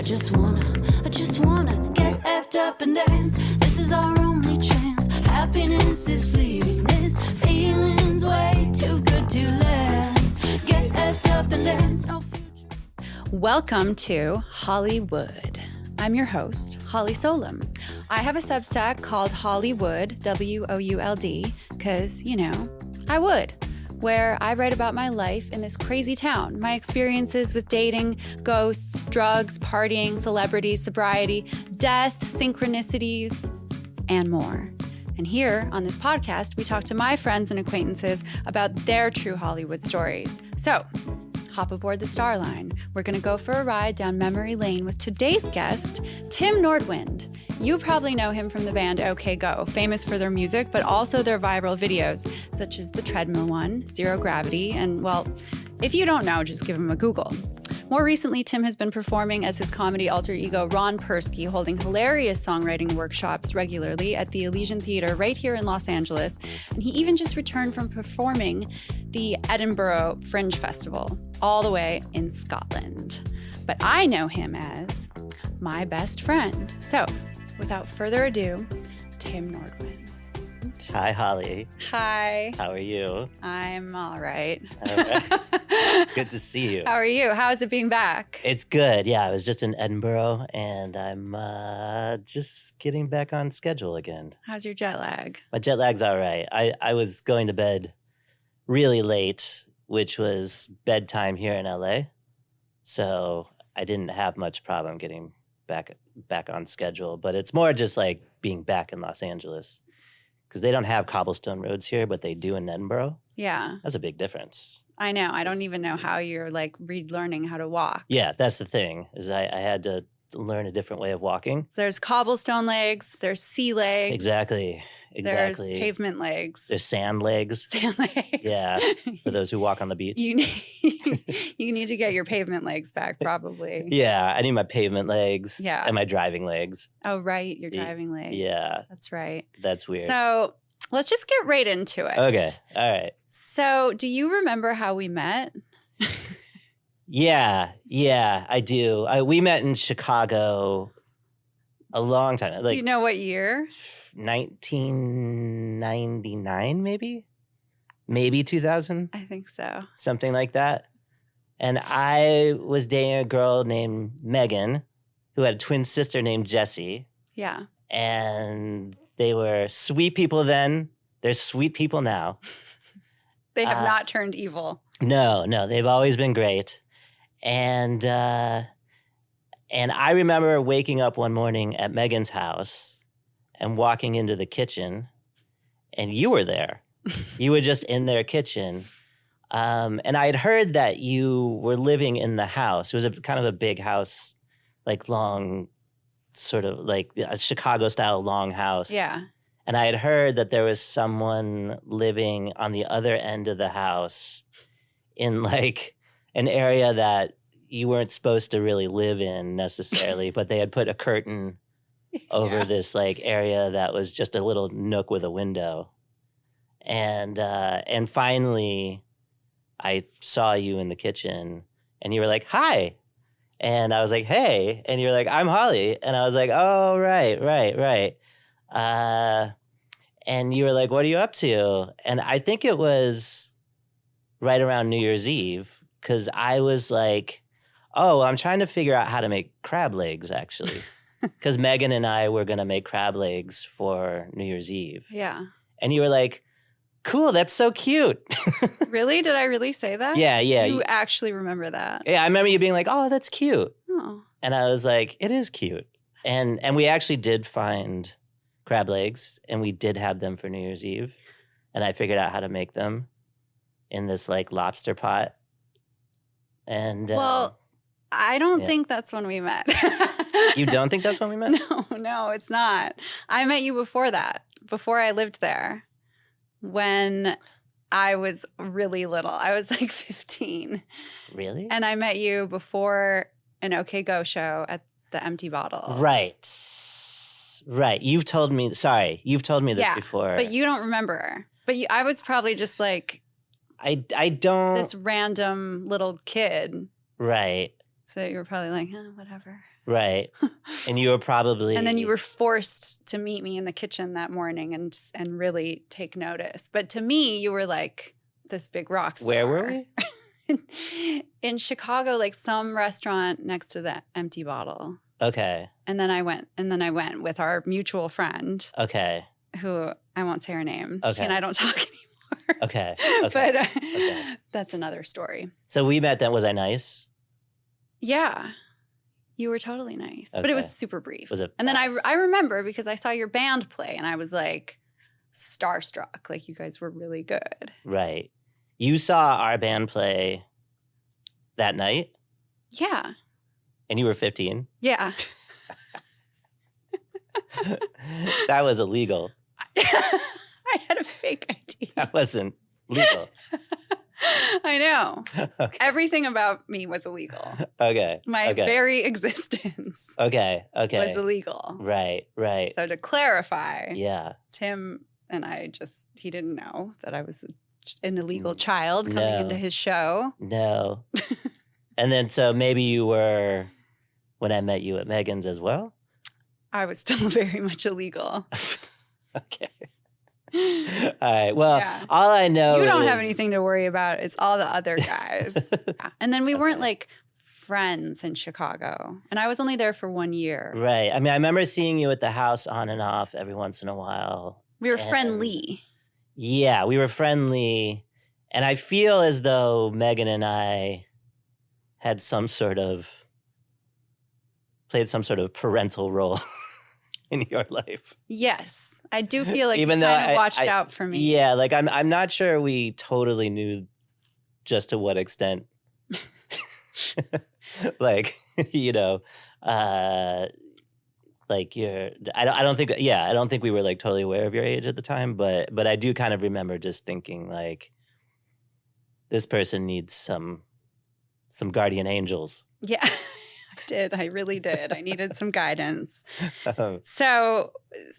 I just wanna get effed up and dance. This is our only chance. Happiness is fleeting. This feeling's way too good to last. Get effed up and dance. No future. Welcome to HollyWould. I'm your host, Holly Solem. I have a Substack called HollyWould, W-O-U-L-D, because, I would, where I write about my life in this crazy town, my experiences with dating, ghosts, drugs, partying, celebrities, sobriety, death, synchronicities, and more. And here on this podcast, we talk to my friends and acquaintances about their true Hollywood stories. So, hop aboard the Star Line. We're going to go for a ride down memory lane with today's guest, Tim Nordwind. You probably know him from the band OK Go, famous for their music, but also their viral videos, such as the treadmill one, Zero Gravity, and, well, if you don't know, just give him a Google. More recently, Tim has been performing as his comedy alter ego, Ron Persky, holding hilarious songwriting workshops regularly at the Elysian Theater right here in Los Angeles. And he even just returned from performing the Edinburgh Fringe Festival, all the way in Scotland. But I know him as my best friend. So, without further ado, Tim Nordwind. Hi, Holly. Hi. How are you? I'm all right. All right. Good to see you. How are you? How is it being back? It's good. Yeah, I was just in Edinburgh, and I'm just getting back on schedule again. How's your jet lag? My jet lag's all right. I was going to bed really late, which was bedtime here in LA, so I didn't have much problem getting back on schedule. But it's more just like being back in Los Angeles. Because they don't have cobblestone roads here, but they do in Edinburgh. Yeah. That's a big difference. I know. I don't even know how you're relearning how to walk. Yeah, that's the thing, is I had to learn a different way of walking. There's cobblestone legs. There's sea legs. Exactly. There's pavement legs. There's sand legs. Sand legs. Yeah, for those who walk on the beach. You need to get your pavement legs back, probably. Yeah, I need my pavement legs. Yeah. And my driving legs. Oh, right. Your driving legs. Yeah. That's right. That's weird. So let's just get right into it. Okay. All right. So do you remember how we met? Yeah, I do. We met in Chicago a long time. Do you know what year? 1999, maybe 2000. I think so. Something like that. And I was dating a girl named Megan, who had a twin sister named Jessie. Yeah. And they were sweet people then. They're sweet people now. They have not turned evil. No, they've always been great. And I remember waking up one morning at Megan's house and walking into the kitchen, and you were there. You were just in their kitchen. And I had heard that you were living in the house. It was kind of a big house, like long, sort of like a Chicago-style long house. Yeah. And I had heard that there was someone living on the other end of the house in like an area that you weren't supposed to really live in necessarily, but they had put a curtain over this like area that was just a little nook with a window. And finally I saw you in the kitchen and you were like, "Hi." And I was like, "Hey." And you're like, "I'm Holly." And I was like, "Oh, right. And you were like, "What are you up to?" And I think it was right around New Year's Eve, because I was like, "Oh, I'm trying to figure out how to make crab legs, actually." Because Megan and I were going to make crab legs for New Year's Eve. Yeah. And you were like, "Cool, that's so cute." Really? Did I really say that? Yeah. You actually remember that? Yeah, I remember you being like, "Oh, that's cute." Oh. And I was like, "It is cute." And we actually did find crab legs, and we did have them for New Year's Eve. And I figured out how to make them in this like lobster pot. And well, I don't think that's when we met. You don't think that's when we met? No, it's not. I met you before that, before I lived there, when I was really little. I was like 15. Really? And I met you before an OK Go show at the Empty Bottle. Right. You've told me this before. But you don't remember. But I was probably just like I don't. This random little kid. Right. So you were probably like, whatever. Right. And you were probably... And then you were forced to meet me in the kitchen that morning and really take notice. But to me, you were like this big rock star. Where were we? In Chicago, like some restaurant next to the Empty Bottle. Okay. And then I went with our mutual friend. Okay. Who I won't say her name. Okay. She and I don't talk anymore. Okay. But okay. That's another story. So we met then. Was I nice? Yeah. You were totally nice. Okay. But it was super brief. Was it? And then I remember because I saw your band play and I was like starstruck. Like you guys were really good. Right. You saw our band play that night? Yeah. And you were 15? Yeah. That was illegal. I had a fake ID. That wasn't legal. I know. Okay. Everything about me was illegal. Okay. My okay. very existence Okay. was illegal. Right. Right. So to clarify, Yeah. Tim and I he didn't know that I was an illegal child coming into his show. No. And then so maybe you were when I met you at Megan's as well? I was still very much illegal. Okay. All right. Well, Yeah. all I know You don't is... have anything to worry about. It's all the other guys. Yeah. And then we weren't like friends in Chicago. And I was only there for 1 year. Right. I mean, I remember seeing you at the house on and off every once in a while. We were And- friendly. Yeah, we were friendly. And I feel as though Megan and I had played some sort of parental role in your life. Yes. I do feel like Even you though kind of watched out for me. Yeah, like I'm not sure we totally knew just to what extent. Like, you know, like I don't think we were like totally aware of your age at the time, but I do kind of remember just thinking like this person needs some guardian angels. Yeah, I did. I really did. I needed some guidance. So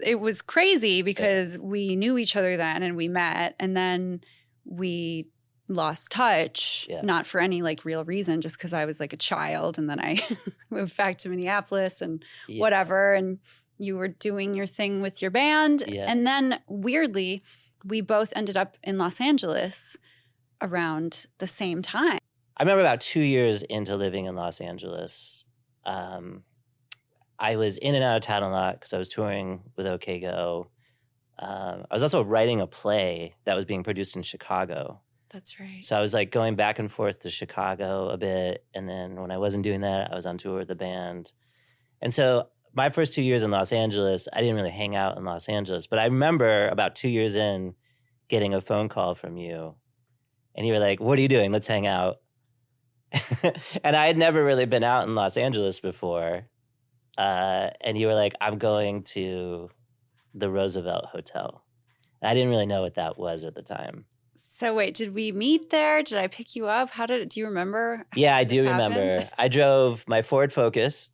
it was crazy because we knew each other then and we met and then we lost touch, not for any like real reason, just because I was like a child and then I moved back to Minneapolis and whatever. And you were doing your thing with your band. Yeah. And then weirdly, we both ended up in Los Angeles around the same time. I remember about 2 years into living in Los Angeles, I was in and out of town a lot because I was touring with OK Go. I was also writing a play that was being produced in Chicago. That's right. So I was like going back and forth to Chicago a bit. And then when I wasn't doing that, I was on tour with the band. And so my first 2 years in Los Angeles, I didn't really hang out in Los Angeles. But I remember about 2 years in getting a phone call from you. And you were like, what are you doing? Let's hang out. And I had never really been out in Los Angeles before. And you were like, I'm going to the Roosevelt Hotel. And I didn't really know what that was at the time. So wait, did we meet there? Did I pick you up? Do you remember? Yeah, I do remember. I drove my Ford Focus.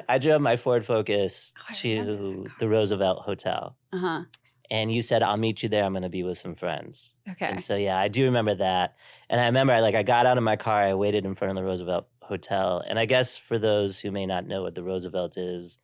I drove my Ford Focus to the Roosevelt Hotel. Uh-huh. And you said, I'll meet you there. I'm going to be with some friends. Okay. And so, yeah, I do remember that. And I remember I got out of my car. I waited in front of the Roosevelt Hotel. And I guess for those who may not know what the Roosevelt is,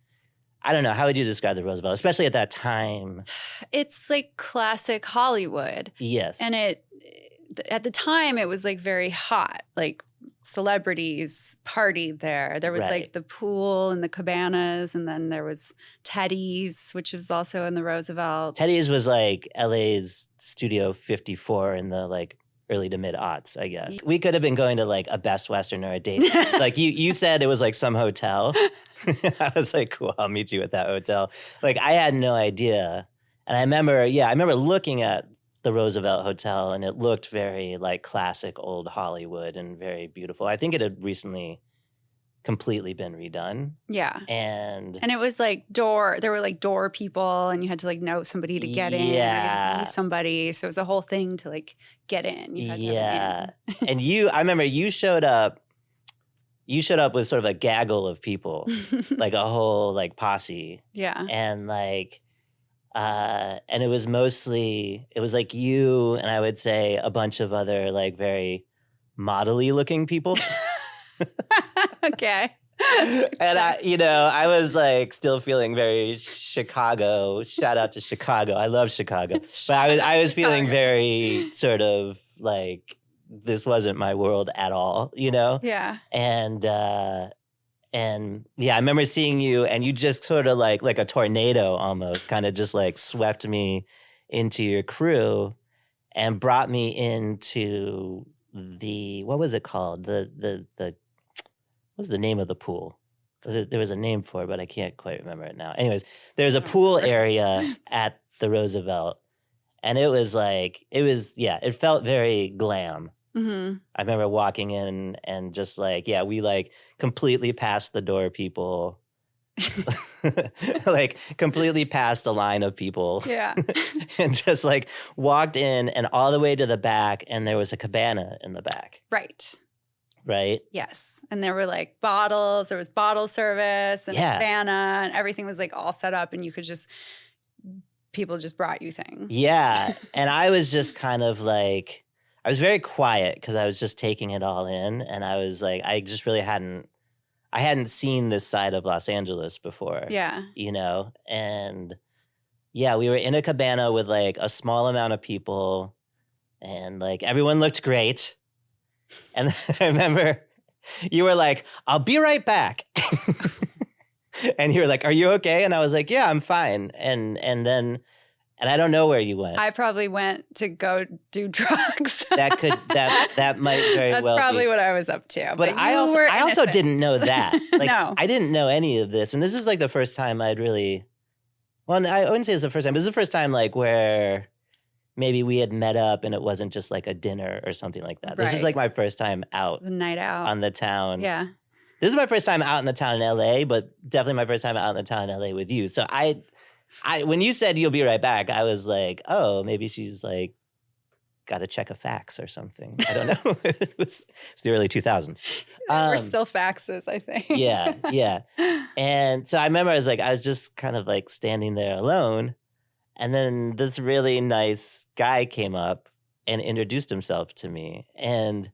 I don't know. How would you describe the Roosevelt, especially at that time? It's like classic Hollywood. Yes. And at the time, it was like very hot. Like celebrities partied there. There was like the pool and the cabanas, and then there was Teddy's, which was also in the Roosevelt. Teddy's was like LA's Studio 54 in the like early to mid aughts, I guess. We could have been going to like a Best Western or a date. Like you said it was like some hotel. I was like, cool, I'll meet you at that hotel. Like I had no idea. And I remember looking at the Roosevelt Hotel and it looked very like classic old Hollywood and very beautiful. I think it had recently completely been redone. Yeah. And it was like there were like door people and you had to like know somebody to get in. Yeah. You had to be somebody. So it was a whole thing to like get in. You had to have it in. And I remember you showed up with sort of a gaggle of people, like a whole like posse. Yeah. And like, and it was like you and I would say a bunch of other like very modelly looking people. Okay. And I was like still feeling very Chicago. Shout out to Chicago. I love Chicago. But I was feeling very sort of like this wasn't my world at all, Yeah. And yeah, I remember seeing you and you just sort of like a tornado almost kind of just like swept me into your crew and brought me into what was it called? What was the name of the pool? There was a name for it, but I can't quite remember it now. Anyways, there's a pool area at the Roosevelt, and it felt very glam. Mm-hmm. I remember walking in and just like, we like completely passed the door people. Like completely past a line of people. Yeah. And just like walked in and all the way to the back, and there was a cabana in the back. Right. Right? Yes. And there were like bottles, there was bottle service and cabana, and everything was like all set up, and you could people just brought you things. Yeah. And I was just kind of like, I was very quiet because I was just taking it all in. And I was like, I just really hadn't seen this side of Los Angeles before. Yeah. And yeah, we were in a cabana with like a small amount of people, and like everyone looked great. And I remember you were like, I'll be right back. And you were like, are you okay? And I was like, yeah, I'm fine. And I don't know where you went. I probably went to go do drugs. that might very well be. That's probably what I was up to. But I also didn't know that. Like, no. I didn't know any of this. And this is like the first time I'd really, well, I wouldn't say it's the first time, but it's the first time like where maybe we had met up and it wasn't just like a dinner or something like that. Right. This is like my first time out. The night out. On the town. Yeah. This is my first time out in the town in LA, but definitely my first time out in the town in LA with you. So I when you said you'll be right back, I was like, oh, maybe she's like got to check a fax or something. I don't know. It was the early 2000s. We're still faxes, I think. Yeah. And so I remember I was just kind of like standing there alone. And then this really nice guy came up and introduced himself to me. And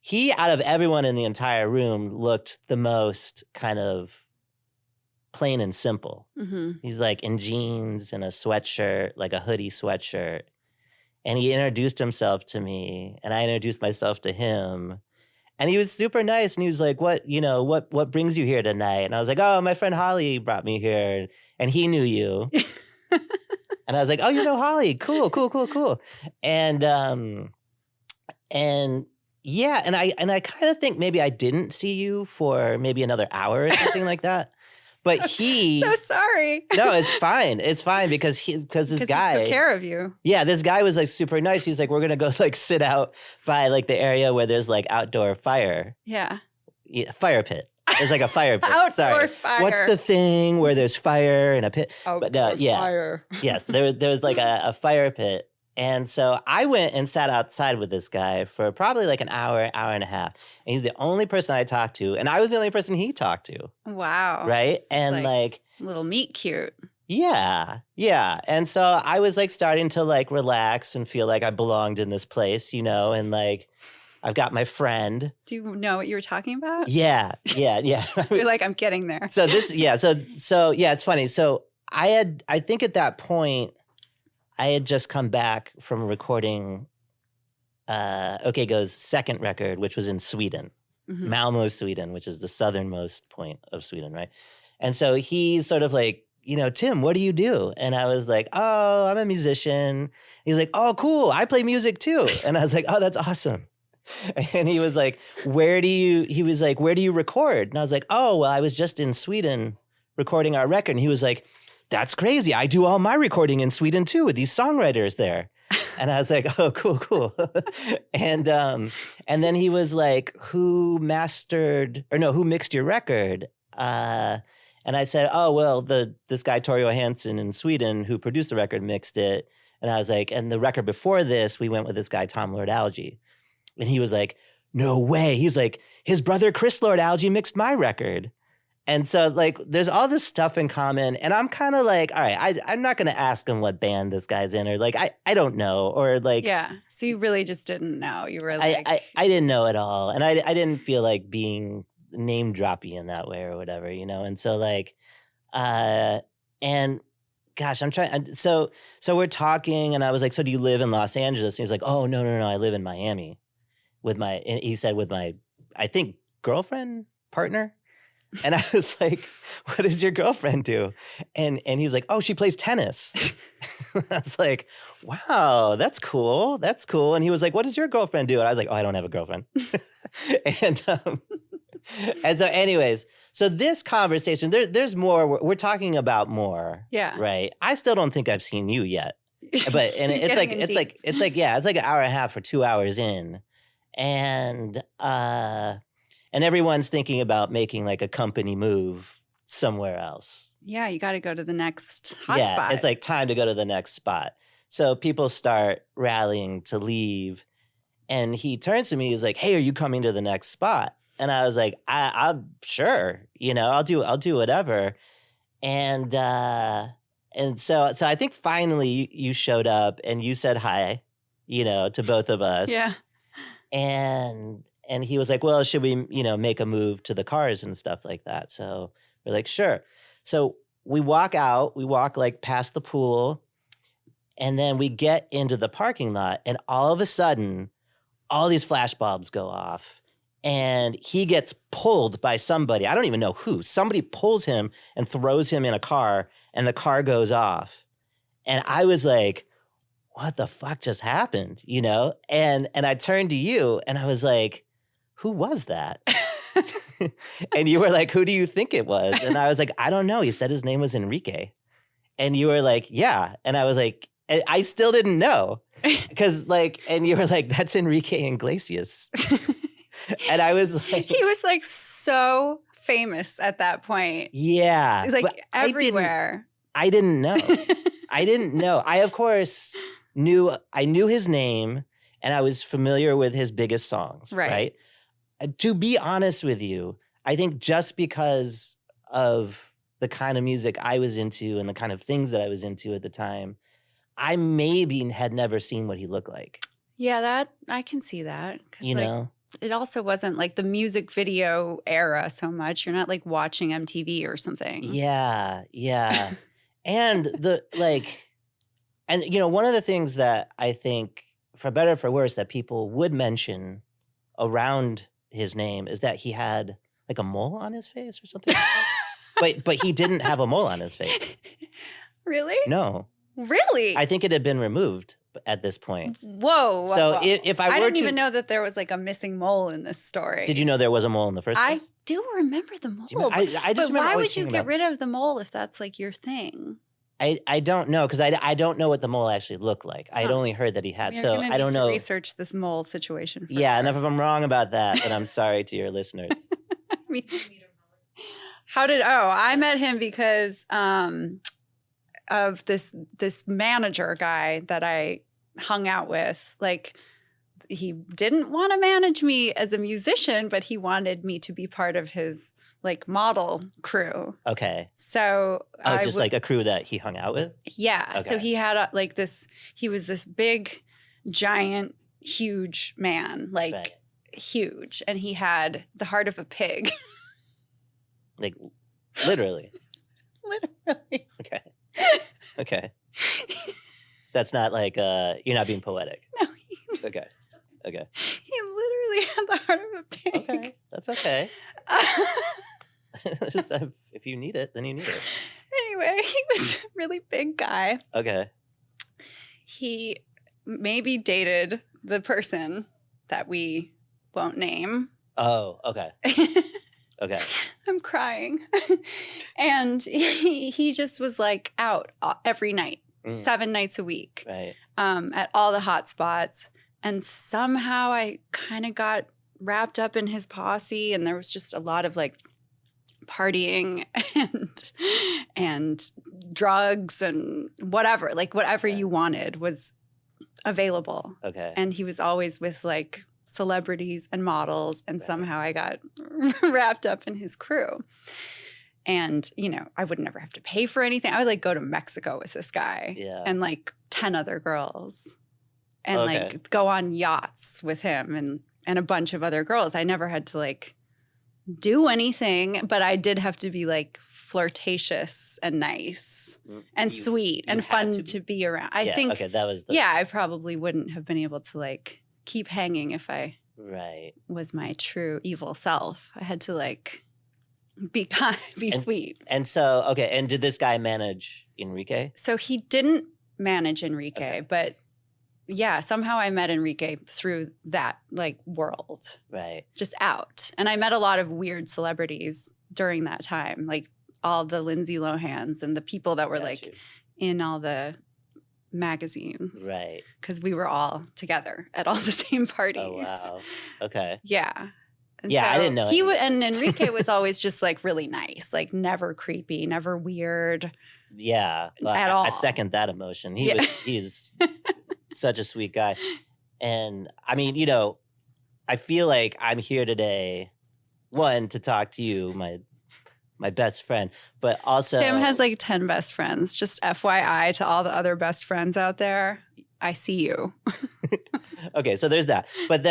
he, out of everyone in the entire room, looked the most kind of plain and simple. Mm-hmm. He's like in jeans and a sweatshirt, like a hoodie sweatshirt. And he introduced himself to me, and I introduced myself to him. And he was super nice. And he was like, what brings you here tonight? And I was like, oh, my friend Holly brought me here. And he knew you. And I was like, oh, you know Holly. Cool. And yeah, and I kind of think maybe I didn't see you for maybe another hour or something like that. But he so sorry. No, it's fine. It's fine because this guy he took care of you. Yeah, this guy was like super nice. He's like, we're gonna go like sit out by like the area where there's like outdoor fire. Yeah, fire pit. There's like a fire pit. Outdoor fire. What's the thing where there's fire and a pit? Outdoor fire. Yes, there was like a fire pit. And so I went and sat outside with this guy for probably like an hour and a half. And he's the only person I talked to. And I was the only person he talked to. Wow. Right? And like little meet cute. Yeah. And so I was like starting to like relax and feel like I belonged in this place, and like I've got my friend. Do you know what you were talking about? Yeah. You're like, I'm getting there. So it's funny. So I think at that point, I had just come back from recording OK Go's second record, which was in Sweden, Malmö, Sweden, which is the southernmost point of Sweden, right? And so he's sort of like, Tim, what do you do? And I was like, oh, I'm a musician. He's like, oh, cool. I play music too. And I was like, oh, that's awesome. And he was like, where do you record? And I was like, oh, well, I was just in Sweden recording our record. And he was like, that's crazy. I do all my recording in Sweden too with these songwriters there. And I was like, oh, cool. And then he was like, who mixed your record? And I said, oh, well, this guy, Torio Hansen in Sweden, who produced the record, mixed it. And I was like, and the record before this, we went with this guy, Tom Lord Alge. And he was like, no way. He's like, his brother, Chris Lord Alge, mixed my record. And so like there's all this stuff in common, and I'm kind of like, all right, I'm not gonna ask him what band this guy's in, or like I don't know, or like Yeah. So you really just didn't know. You were like, I didn't know at all, and I didn't feel like being name droppy in that way or whatever, you know. And so like, and gosh, I'm trying. So we're talking, and I was like, so do you live in Los Angeles? And he's like, oh no, I live in Miami with my. And he said with my, I think girlfriend, partner. And I was like, what does your girlfriend do? And he's like, oh, she plays tennis. I was like, wow, that's cool. That's cool. And he was like, what does your girlfriend do? And I was like, oh, I don't have a girlfriend. and so anyways, so this conversation, there's more. We're talking about more. Yeah. Right. I still don't think I've seen you yet. But and it's like it's like an hour and a half or 2 hours in. And everyone's thinking about making like a company move somewhere else. Yeah, you got to go to the next hotspot. Yeah, it's like time to go to the next spot. So people start rallying to leave. And he turns to me, he's like, hey, are you coming to the next spot? And I was like, I'm sure, you know, I'll do whatever. And so I think finally you showed up and you said hi, you know, to both of us. Yeah. And he was like, well, should we, you know, make a move to the cars and stuff like that? So we're like, sure. So we walk out, we walk like past the pool, and then we get into the parking lot, and all of a sudden, all these flash bulbs go off, and he gets pulled by somebody. I don't even know who. Somebody pulls him and throws him in a car, and the car goes off. And I was like, what the fuck just happened? You know? And I turned to you, and I was like, who was that? And you were like, who do you think it was? And I was like, I don't know. He said his name was Enrique. And you were like, yeah. And I was like, I still didn't know. Because like, and you were like, that's Enrique Iglesias. And I was like. He was like so famous at that point. Yeah. Like everywhere. I didn't know. I didn't know. I, of course, knew his name, and I was familiar with his biggest songs. Right? To be honest with you, I think just because of the kind of music I was into and the kind of things that I was into at the time, I maybe had never seen what he looked like. Yeah, that I can see that. You know? It also wasn't like the music video era so much. You're not like watching MTV or something. Yeah. And you know, one of the things that I think, for better or for worse, that people would mention around his name is that he had like a mole on his face or something. but he didn't have a mole on his face. Really? No. Really? I think it had been removed at this point. Whoa. So if I didn't even know that there was like a missing mole in this story. Did you know there was a mole in the first place? I do remember the mole. But why would you get rid of the mole if that's like your thing? I don't know, because I don't know what the mole actually looked like. I'd only heard that he had. So I don't know. Research this mole situation. And if I'm wrong about that, then I'm sorry to your listeners. I mean, I met him because of this manager guy that I hung out with. Like, he didn't want to manage me as a musician, but he wanted me to be part of his like model crew. Okay. So like a crew that he hung out with? Yeah. Okay. So he had he was this big, giant, huge man, like huge. And he had the heart of a pig. Like literally? Literally. Okay. That's not like, you're not being poetic. No. Okay. He literally had the heart of a pig. Okay. That's okay. Just, if you need it, then you need it. Anyway, he was a really big guy. Okay. He maybe dated the person that we won't name. Oh, okay. Okay. I'm crying. And he just was like out every night, 7 nights a week, right? At all the hot spots. And somehow I kind of got wrapped up in his posse, and there was just a lot of like partying and drugs and whatever, like whatever you wanted was available. Okay. And he was always with like celebrities and models, and somehow I got wrapped up in his crew. And, you know, I would never have to pay for anything. I would like go to Mexico with this guy and like 10 other girls and like go on yachts with him and a bunch of other girls. I never had to like do anything, but I did have to be like flirtatious and nice and sweet and fun to be around. I think that was I probably wouldn't have been able to like keep hanging if I was my true evil self. I had to like be kind, sweet. And so, and did this guy manage Enrique? So he didn't manage Enrique, but yeah, somehow I met Enrique through that like world. Right. Just out. And I met a lot of weird celebrities during that time, like all the Lindsay Lohans and the people that were in all the magazines. Right. Because we were all together at all the same parties. Oh, wow. Okay. Yeah. And so I didn't know. And Enrique was always just like really nice, like never creepy, never weird. Yeah. Well, at all. I second that emotion. He's such a sweet guy. And I mean, you know, I feel like I'm here today, one, to talk to you, my best friend, but also Tim has like 10 best friends. Just FYI to all the other best friends out there. I see you. Okay, so there's that. But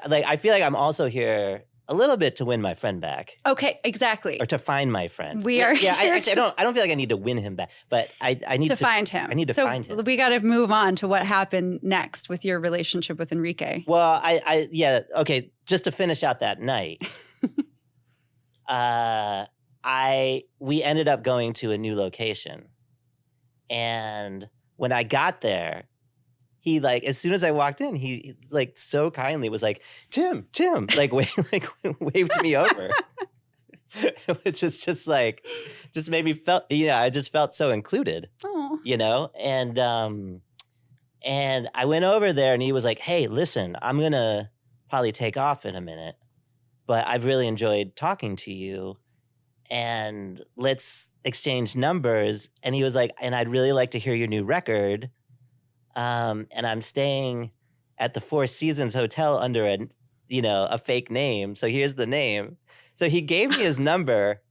like I feel like I'm also here a little bit to win my friend back. Okay, exactly. Or to find my friend. We are I don't feel like I need to win him back, but I need to find him. I need to find him. We got to move on to what happened next with your relationship with Enrique. Well, okay, just to finish out that night. We ended up going to a new location. And when I got there, he like, as soon as I walked in, he like so kindly was like, Tim, like waved me over. Which is just like, just made me I just felt so included. Aww. You know? And I went over there and he was like, hey, listen, I'm going to probably take off in a minute, but I've really enjoyed talking to you. And let's exchange numbers. And he was like, and I'd really like to hear your new record. And I'm staying at the Four Seasons Hotel under a fake name. So here's the name. So he gave me his number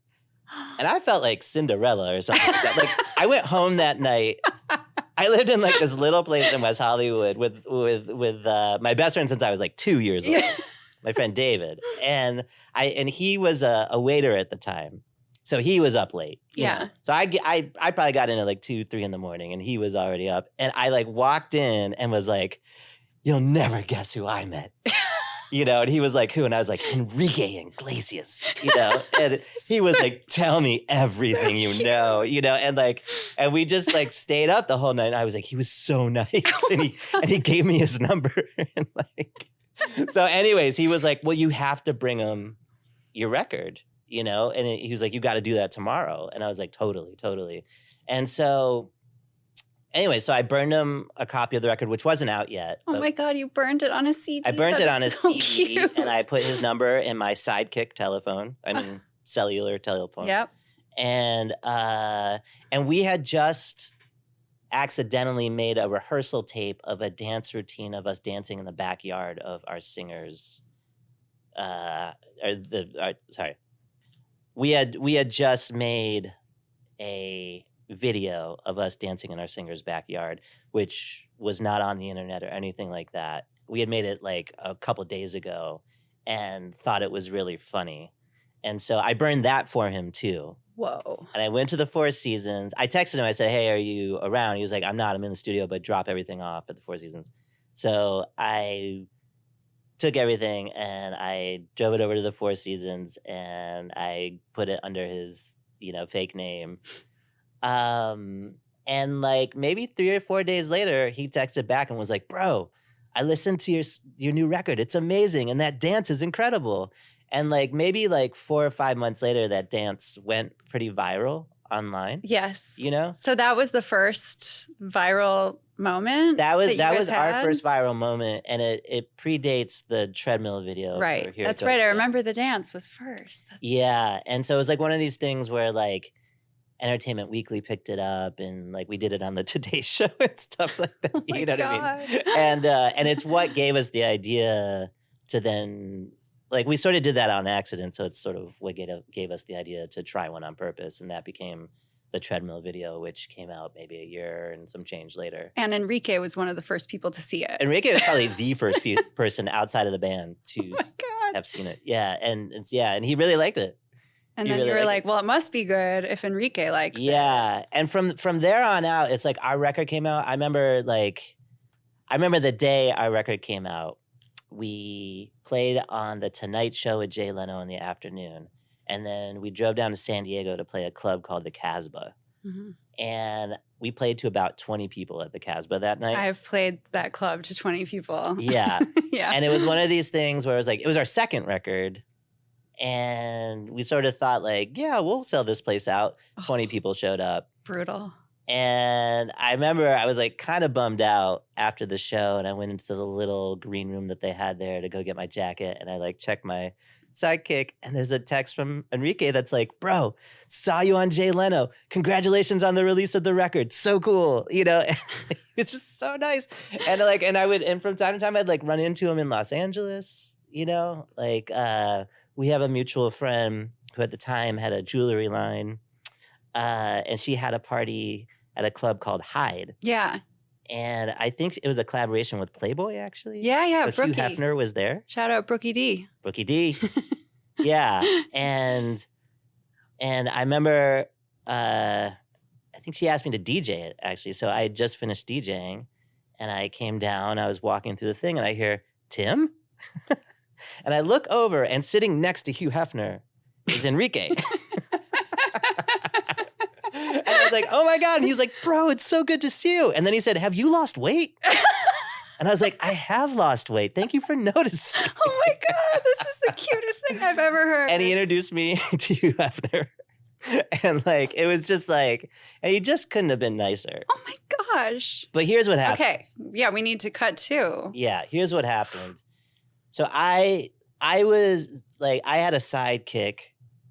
and I felt like Cinderella or something like that. Like I went home that night. I lived in like this little place in West Hollywood with my best friend since I was like 2 years old. My friend David, and he was a waiter at the time, so he was up late. You know? So I probably got in at like 2, 3 in the morning, and he was already up. And I like walked in and was like, "You'll never guess who I met." And he was like, "Who?" And I was like, "Enrique Iglesias." And he was like, "Tell me everything you know." And we just like stayed up the whole night. And I was like, he was so nice, and he gave me his number, and like. So anyways, he was like, well, you have to bring him your record, and he was like, you got to do that tomorrow. And I was like, totally. And so anyway, so I burned him a copy of the record, which wasn't out yet. Oh my God, you burned it on a CD. I burned it on a so CD cute. And I put his number in my Sidekick telephone. Cellular telephone. Yep. And we had just accidentally made a rehearsal tape of a dance routine of us dancing in the backyard of our singers. We had just made a video of us dancing in our singer's backyard, which was not on the internet or anything like that. We had made it like a couple days ago and thought it was really funny. And so I burned that for him too. Whoa. And I went to the Four Seasons. I texted him. I said, hey, are you around? He was like, I'm not. I'm in the studio, but drop everything off at the Four Seasons. So I took everything and I drove it over to the Four Seasons and I put it under his, fake name. And like maybe 3 or 4 days later, he texted back and was like, bro, I listened to your new record. It's amazing. And that dance is incredible. And like maybe like 4 or 5 months later, that dance went pretty viral online. Yes. So that was the first viral moment. That was our first viral moment, and it predates the treadmill video. Right. That's right. I remember the dance was first. Yeah, and so it was like one of these things where like Entertainment Weekly picked it up, and like we did it on the Today Show and stuff like that. Oh my what I mean? And it's what gave us the idea to then like we sort of did that on accident. So it's sort of what gave us the idea to try one on purpose. And that became the treadmill video, which came out maybe a year and some change later. And Enrique was one of the first people to see it. Enrique was probably the first person outside of the band to have seen it. Yeah. And he really liked it. And then you were like, well, it must be good if Enrique likes it. Yeah. And from there on out, it's like our record came out. I remember the day our record came out, we played on the Tonight Show with Jay Leno in the afternoon. And then we drove down to San Diego to play a club called the Casbah. Mm-hmm. And we played to about 20 people at the Casbah that night. I've played that club to 20 people. Yeah. Yeah. And it was one of these things where it was like, it was our second record. And we sort of thought like, yeah, we'll sell this place out. 20 people showed up. Brutal. And I remember I was like kind of bummed out after the show. And I went into the little green room that they had there to go get my jacket. And I like checked my sidekick. And there's a text from Enrique that's like, bro, saw you on Jay Leno. Congratulations on the release of the record. So cool. You know, it's just so nice. And from time to time, I'd like run into him in Los Angeles, you know, like we have a mutual friend who at the time had a jewelry line. And she had a party at a club called Hyde. Yeah. And I think it was a collaboration with Playboy, actually. Yeah, so Hugh Hefner was there. Shout out Brookie D. Brookie D. Yeah. And I remember, I think she asked me to DJ it, actually. So I had just finished DJing. And I came down, I was walking through the thing, and I hear, Tim? And I look over, and sitting next to Hugh Hefner is Enrique. And I was like, oh my God. And he was like, bro, it's so good to see you. And then he said, have you lost weight? And I was like, I have lost weight. Thank you for noticing. Oh my God, this is the cutest thing I've ever heard. And he introduced me to Hugh Hefner. And like, it was just like, and he just couldn't have been nicer. Oh my gosh. But here's what happened. Okay. Yeah, we need to cut too. Yeah, here's what happened. So I was like, I had a Sidekick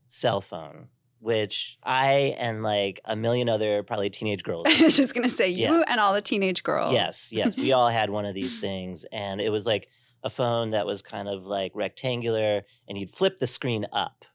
cell phone, which I and like a million other probably teenage girls. I was just going to say you and all the teenage girls. Yes. We all had one of these things. And it was like a phone that was kind of like rectangular and you'd flip the screen up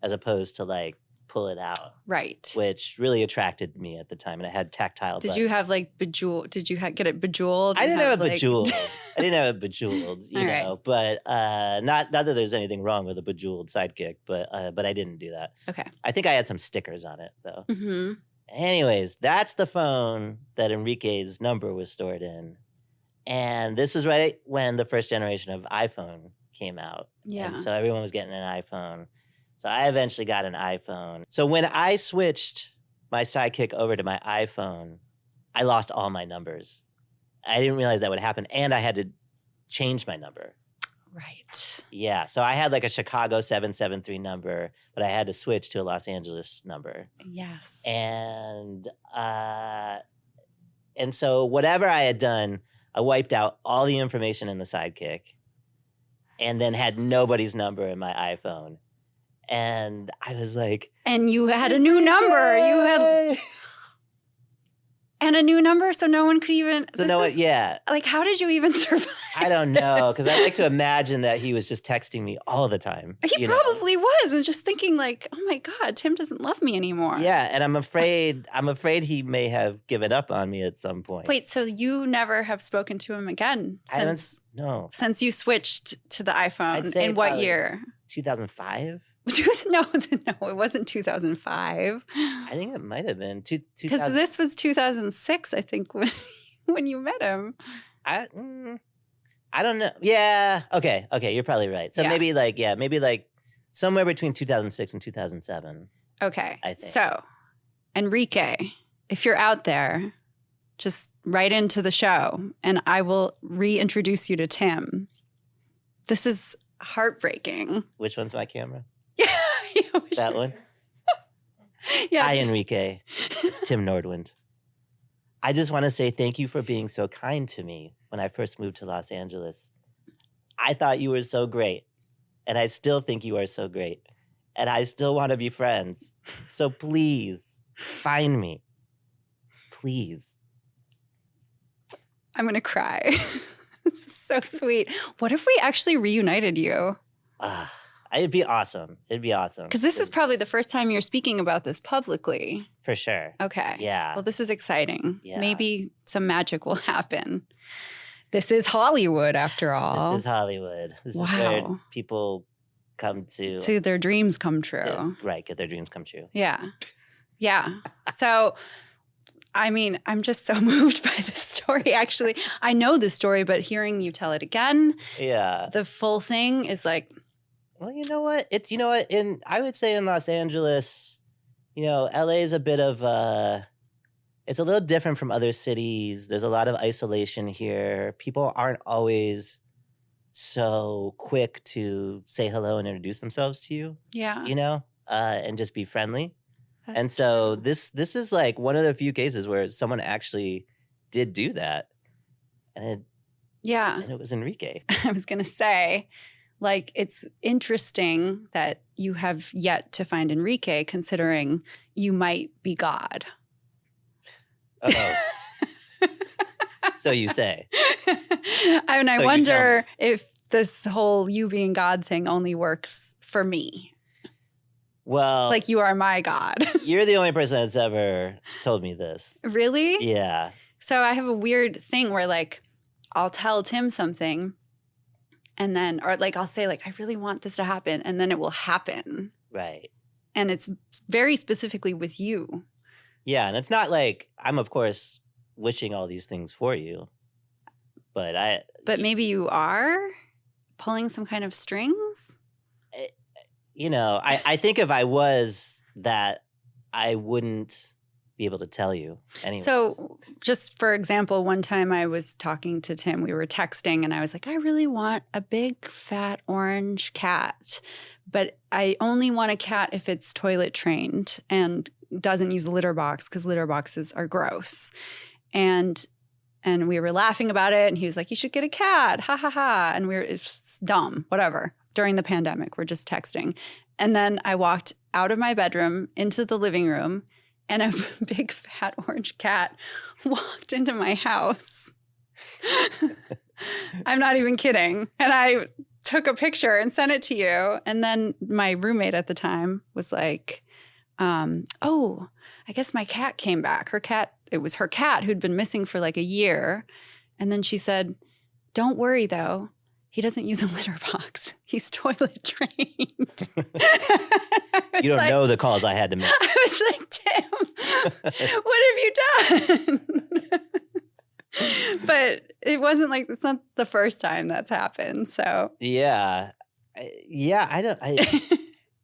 as opposed to like pull it out. Right. Which really attracted me at the time. And it had tactile Did you have like bejeweled? Did you get it bejeweled? I didn't have it bejeweled. I didn't have it bejeweled, you know. Right. But not that there's anything wrong with a bejeweled Sidekick, but I didn't do that. Okay. I think I had some stickers on it though. Mm-hmm. Anyways, that's the phone that Enrique's number was stored in. And this was right when the first generation of iPhone came out. Yeah. And so everyone was getting an iPhone. So I eventually got an iPhone. So when I switched my Sidekick over to my iPhone, I lost all my numbers. I didn't realize that would happen. And I had to change my number. Right. Yeah. So I had like a Chicago 773 number, but I had to switch to a Los Angeles number. Yes. And so whatever I had done, I wiped out all the information in the Sidekick and then had nobody's number in my iPhone. And I was like... And you had a new number. You had... And a new number, so no one could even... Yeah. Like, how did you even survive? I don't know, because I like to imagine that he was just texting me all the time. He probably was, and just thinking like, oh my God, Tim doesn't love me anymore. Yeah, and I'm afraid he may have given up on me at some point. Wait, so you never have spoken to him again No. Since you switched to the iPhone? In what year? 2005? No, it wasn't 2005. I think it might have been. Because this was 2006, I think, when you met him. I don't know. Yeah. Okay. You're probably right. So maybe like somewhere between 2006 and 2007. Okay. I think. So, Enrique, if you're out there, just write into the show and I will reintroduce you to Tim. This is heartbreaking. Which one's my camera? Yeah, that one? Yeah. Hi, Enrique. It's Tim Nordwind. I just want to say thank you for being so kind to me when I first moved to Los Angeles. I thought you were so great, and I still think you are so great, and I still want to be friends. So please, find me. Please. I'm going to cry. This is so sweet. What if we actually reunited you? It'd be awesome. It'd be awesome. Because this is probably the first time you're speaking about this publicly. For sure. Okay. Yeah. Well, this is exciting. Yeah. Maybe some magic will happen. This is HollyWould, after all. This is HollyWould. This Wow. is where people come to their dreams come true. Right, get their dreams come true. Yeah. Yeah. So, I mean, I'm just so moved by this story. Actually, I know the story, but hearing you tell it again, Yeah. the full thing is like, Well, you know what? I would say in Los Angeles, LA is a bit of it's a little different from other cities. There's a lot of isolation here. People aren't always so quick to say hello and introduce themselves to you, yeah. and just be friendly. That's And so true. this is like one of the few cases where someone actually did do that. And it was Enrique. I was going to say, like, it's interesting that you have yet to find Enrique, considering you might be God. Oh. So you say. I mean, I So you wonder if this whole you being God thing only works for me. Well, Like, you are my God. you're the only person that's ever told me this. Really? Yeah. So I have a weird thing where, like, I'll tell Tim something and then, or like, I'll say, like, I really want this to happen, and then it will happen. Right. And it's very specifically with you. Yeah. And it's not like I'm, of course, wishing all these things for you. But But maybe you are pulling some kind of strings. I think if I was that, I wouldn't be able to tell you anyway. So just for example, one time I was talking to Tim, we were texting, and I was like, I really want a big fat orange cat, but I only want a cat if it's toilet trained and doesn't use a litter box, because litter boxes are gross. And we were laughing about it, and he was like, you should get a cat, ha ha ha. And it's dumb, whatever. During the pandemic, we're just texting. And then I walked out of my bedroom into the living room, and a big fat orange cat walked into my house. I'm not even kidding. And I took a picture and sent it to you. And then my roommate at the time was like, oh, I guess my cat came back. It was her cat who'd been missing for like a year. And then she said, don't worry though. He doesn't use a litter box. He's toilet trained. You don't know the calls I had to make. I was like, Tim, what have you done? But it wasn't like, it's not the first time that's happened. So Yeah.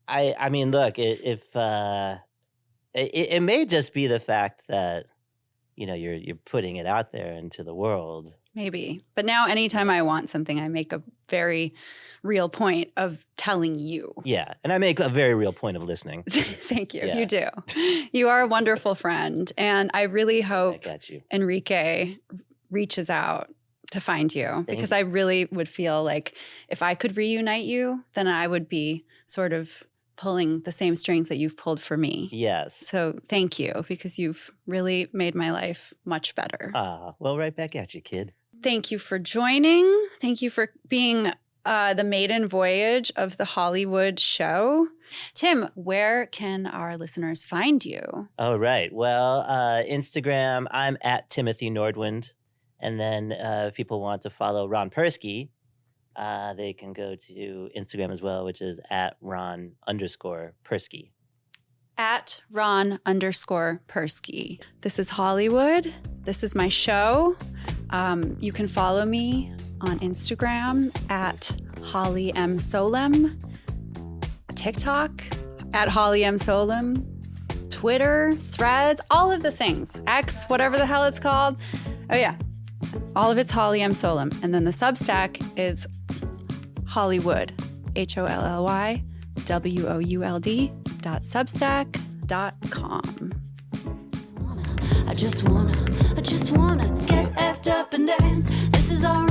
I mean, look, it may just be the fact that, you're putting it out there into the world. maybe. But now anytime I want something, I make a very real point of telling you. Yeah. And I make a very real point of listening. Thank you. Yeah. You do. You are a wonderful friend. And I really I hope got you. Enrique reaches out to find you, because I really would feel like if I could reunite you, then I would be sort of pulling the same strings that you've pulled for me. Yes. So thank you, because you've really made my life much better. Well, right back at you, kid. Thank you for joining. Thank you for being the maiden voyage of the HollyWould show. Tim, where can our listeners find you? Oh, right. Well, Instagram, I'm at Timothy Nordwind. And then if people want to follow Ron Persky, they can go to Instagram as well, which is at Ron_Persky. At Ron_Persky. This is HollyWould. This is my show. You can follow me on Instagram at Holly M. Solem, TikTok at Holly M. Solem, Twitter, Threads, all of the things. X, whatever the hell it's called. Oh, yeah. All of it's Holly M. Solem. And then the Substack is HollyWould, HollyWould.substack.com. I just wanna get effed up and dance. This is our